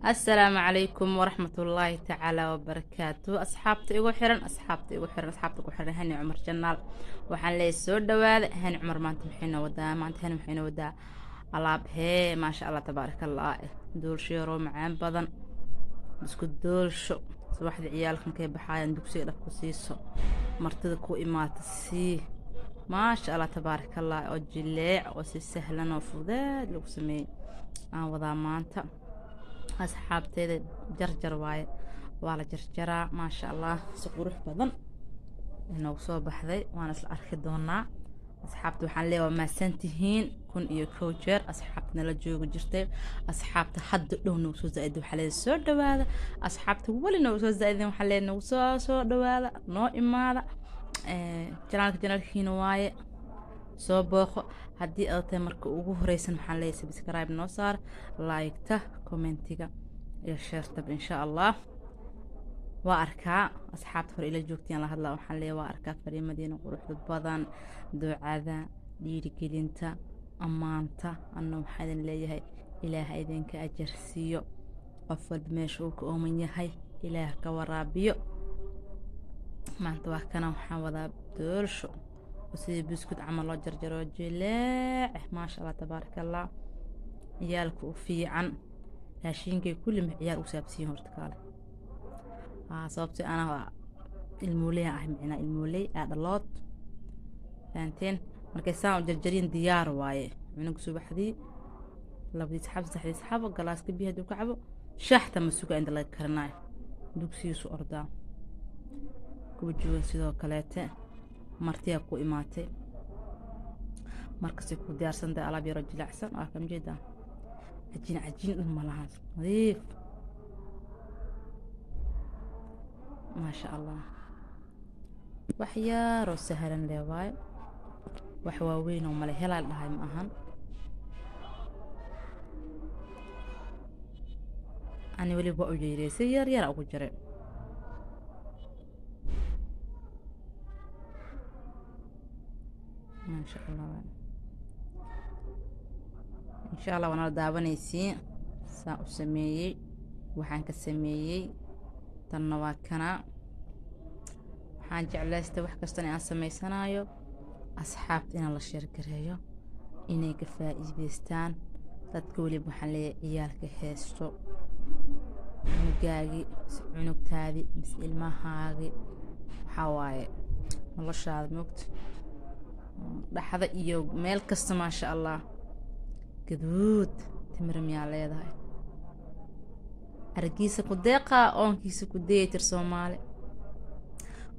السلام عليكم ورحمة الله تعالى وبركاته أصحابتي igu xiran asxaabta ku xiran hani cumar janaal waxaan leeyahay soo dhawaada hani cumar maanta maxayna wadaa alaab hee maasha allah tabaaraka allah doolsheero macaan badan isku doolsho subaxdii ciyaalkan kay baxayaan dugsiga dhab ku siiso martida ku imaata sii maasha allah tabaaraka allah oo jileec oo si sahlan oo fudeed lagu sameeyey aan wadaa maanta asxaabteeda jarjar waaye waa la jarjaraa maasha allah si qurux badan inoogu soo baxday waana isla arki doonaa asxaabta waxaan leeyahay waa mahadsantihiin kun iyo kow jeer asxaabta nala joogi jirtay asxaabta hadda dhow nagu soo zaa'ida waxaa leeyahay soo dhawaada asxaabta weli nagu soo zaa'ideen waxaa leeyahay nagu soo dhawaada noo imaada janaalkiina waaye soo booqo haddii aad tahay marka ugu horeysan waxaan leeyahay subscribe noo saar like-ta commentiga iyo sheertaba insha allah waa arkaa asxaabta hore ila joogtayaan la hadlaa waxaan leeyahay waa arkaa fariimadiina quruxda badan ducada dhiirigelinta ammaanta anna waxaa idin leeyahay ilaah idinka ajar siiyo qof walba meesha uu ka ooman yahay ilaah ka waraabiyo maanta waa kana waxaan wadaa doolsho وسيدي بسكوت عمل جرجر وجلاع ما شاء الله تبارك الله عيالك وفي عن هاشينكي كل عيال وسابسين هرتكال صوبتي انا المولي معنا المولي هذا اللوط فانتين markay saan jarjarin diyaar waaye cunug subaxdii labadii saxab galaaska biyo haduu ka cabo shaxta ma suga inta laga karinayo dugsigiisu ordaa kuwa joogan sidoo kaleete martiya ku imaatay markasta ku diyaarsan tahay alaab yaro jilicsan waa kam jeeda cajiin ma lahan nadiif ma sha Allah wax yar oo sahlan leeyahay wax waaweyn oo mala helal dhahay ma ahan ani wali baa u jeereysay yar ugu jiray ما شاء الله إن شاء الله وانا داونيسي ساو سميي وحان كسميي تنواكنا وحان جعلاست wax kasta aan sameysanayo asxaabta in la share gareeyo inay ka faa'iideystaan dadka wali waxaan leeyahay ciyaalka heesto cunugtaadi bis ilmahaagi waxa waaye noloshaada moogta dhaxda iyo meel kasta ma sha Allah gaduud timir miyaa leedahay argiisa ku deeqa oonkiisa ku deetir Soomaali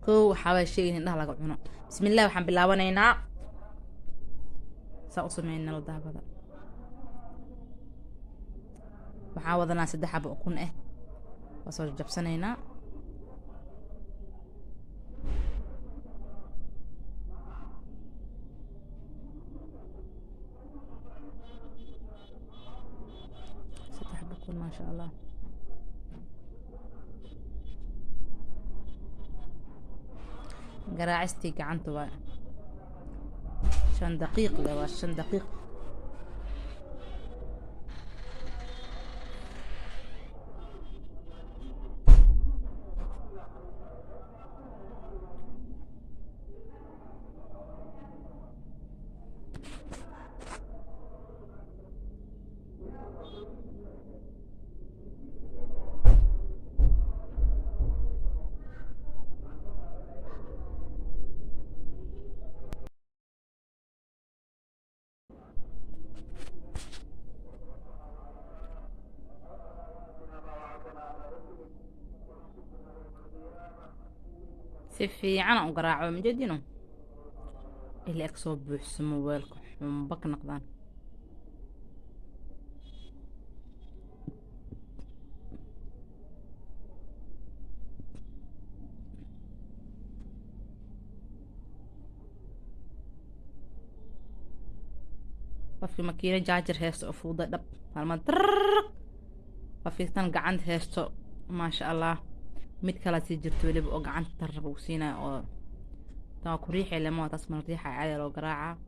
koo waxa way sheegin indhaha laga cuno bismillaah waxaan bilaabanaynaa saa u sameeynaa la daabada waxaan wadanaa 3 xabo ukun waa soo jabsanaynaa ما شاء الله قراعستي قعنت بقى 5 دقيقة لو 5 دقيقة سيفي أنا أقرأ من جدينه اللي أكسب بحسم ويلك بك نقدان وفي مكينة جاجر هيستو فوضى دب هالما دررررق وفي تن قعند هيستو ما شاء الله mid kala sii jirto waliba oo gacanta tarraba u siinaa oo taa ku riixay lama taas mar riixa caadi loo garaaca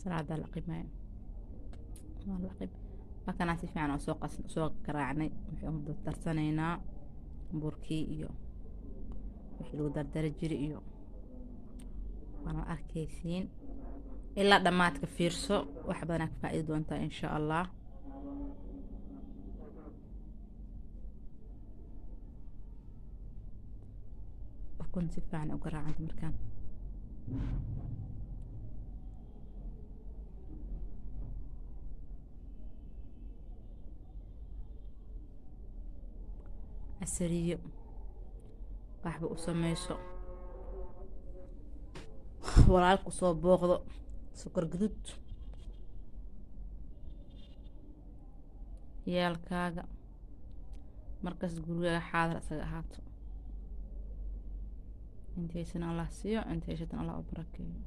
salaada la qimay waa la qib markaan si fiican oo soo garaacnay waxaan u darsanaynaa burkii iyo wixii lagu dardari jiray iyo waan arkaysiin ilaa dhamaadka fiirso wax badan ka faa'iido doontaa insha Allah كنت فعلا أقرأ عند مركان السريع قحبة أسميسو walaalku soo booqdo sokor gudud yaalkaaga markaas guriga xaadar isaga ahaato intaysan Allah siiyo intaysan Allah u barakeeyo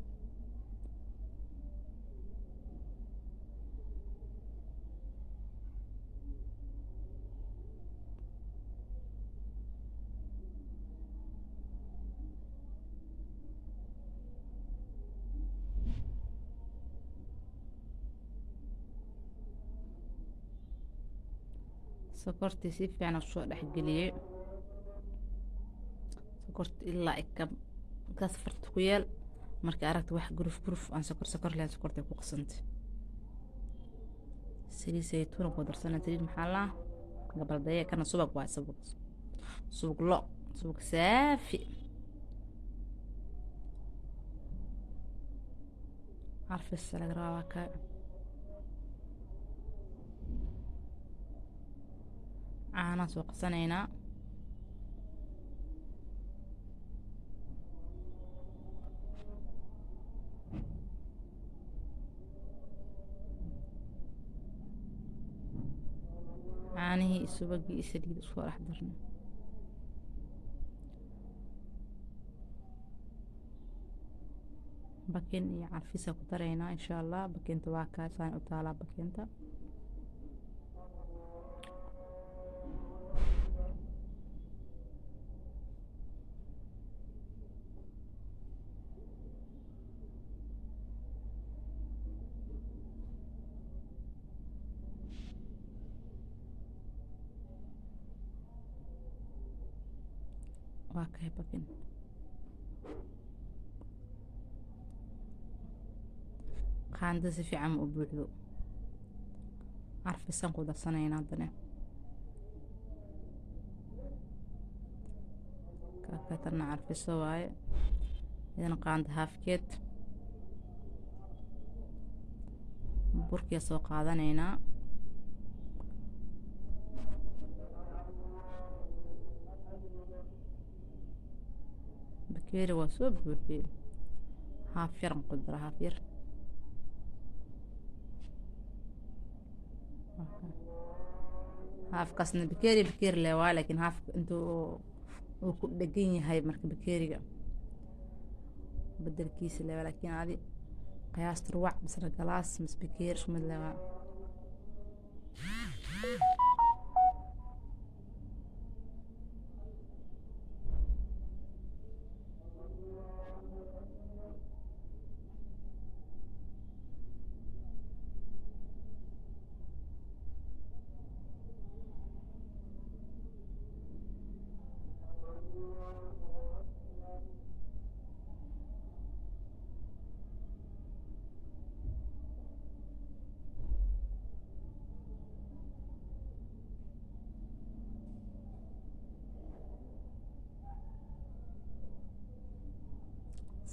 sokortii si fiican u soo dhaxgeliyay sokorta ilaa ay ka safarto ku yeel markii aragto wax guruf aan sokor leen sokorta ku qasantay saliid saytuun ku darsanay saliid maxaa la gabaldaya kana subag waa subag lo subag saafi عارفة laga rabaa ka caana soo qasanaynaa caanihii subagii iyo saliid isku dhex darnay bakin iyo carfisa ku daraynaa insha Allah bakinta waa kaasaan u taalaa bakinta waa kay bakin qaanda si fiican u buuxdo carfisan ku darsanaynaa hadana kaatana carfiso waaye idan qaanda haafkeed burkiya soo qaadanaynaa bakeeri waa soo buuxiyey haaf yar ku dara haaf yar haaf kasna bakeeri le waa laakiin haaf intuu uu ku dhagan yahay marka bakeeriga bedelkiisa le laakiin adi qiyaasta ruwac misna galaas mis bakeeri isku mid le waa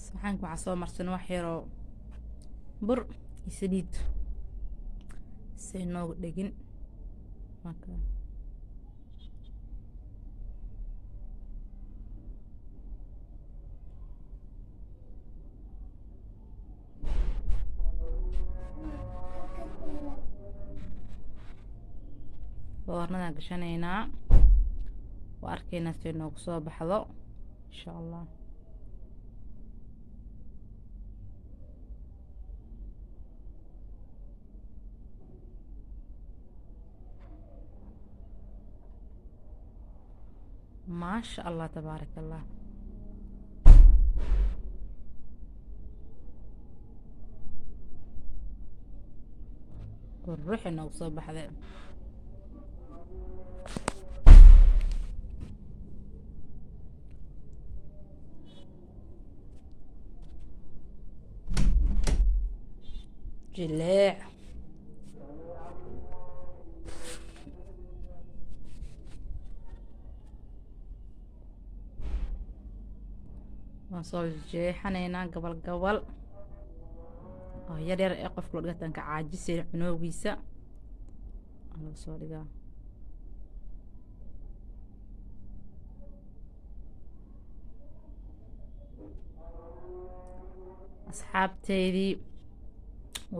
saxanka waxaa soo marsan wax yaroo bur iyo saliid si noogu dhegin marka foornada gashanaynaa waa arkaynaa si noogu soo baxdo insha Allah ما شاء الله تبارك الله قروحي نوصل بحذا جلاع وصل جيحانينا قبل ير قف لو دغتان ka caajisay cunoogiisa loo soo dhigaa asxaabteydii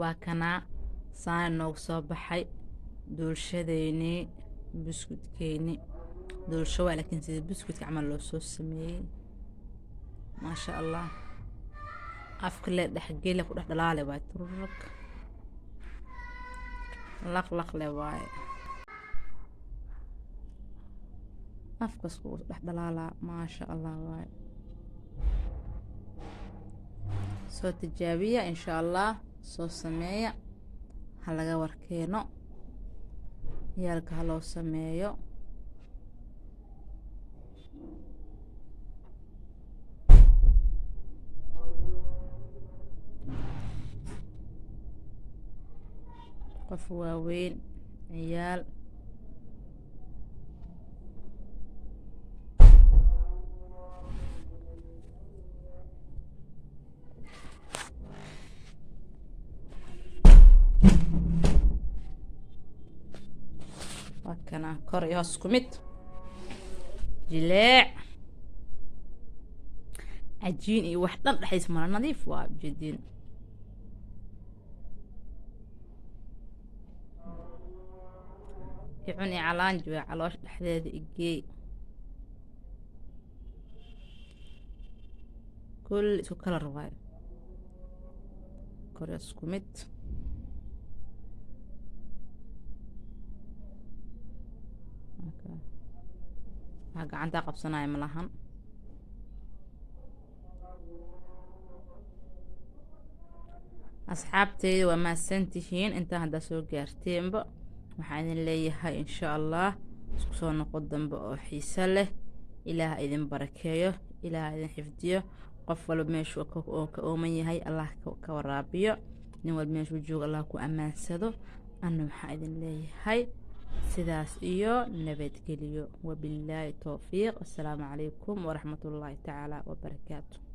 waa kana saan noogu soo baxay doolshadeeni buskudkeeni doolsho waa laakiin sida buskudka camal loo soo sameeyay ma sha Allah afka la dhaxgeela ku dhex dhalaale waa tururug laq le waay afka isku dhex dhalaala ma sha Allah waay soo tijaabiya insha Allah soo sameeya halaga warkeeno yaalka loo sameeyo qof waaweyn ciyaal وكنا كوري هوس كوميت جلاع عجين اي وحدة رحيس مرة نظيف وجدين يعوني علان جوي علوش لحديد اجي كل سو كلا رواي كوري هوس كوميت gacanta qabsanaya malahan asxaabteyda waa maasantihiin inta hadda soo gaarteenba waxaan idin leeyahay insha Allah isku soo noqon dambe oo xiiso leh ilaah idin barakeeyo ilaah idin xifdiyo qof walba meeshu oo ka ooman yahay Allah ka waraabiyo nin walba meeshu joogo Allah ku amaansado anna waxaan idin leeyahay sidaas iyo nabadgeliyo wabillahi tawfiiq. Assalaamu calaykum waraxmatullaahi tacaala wabarakaatuh.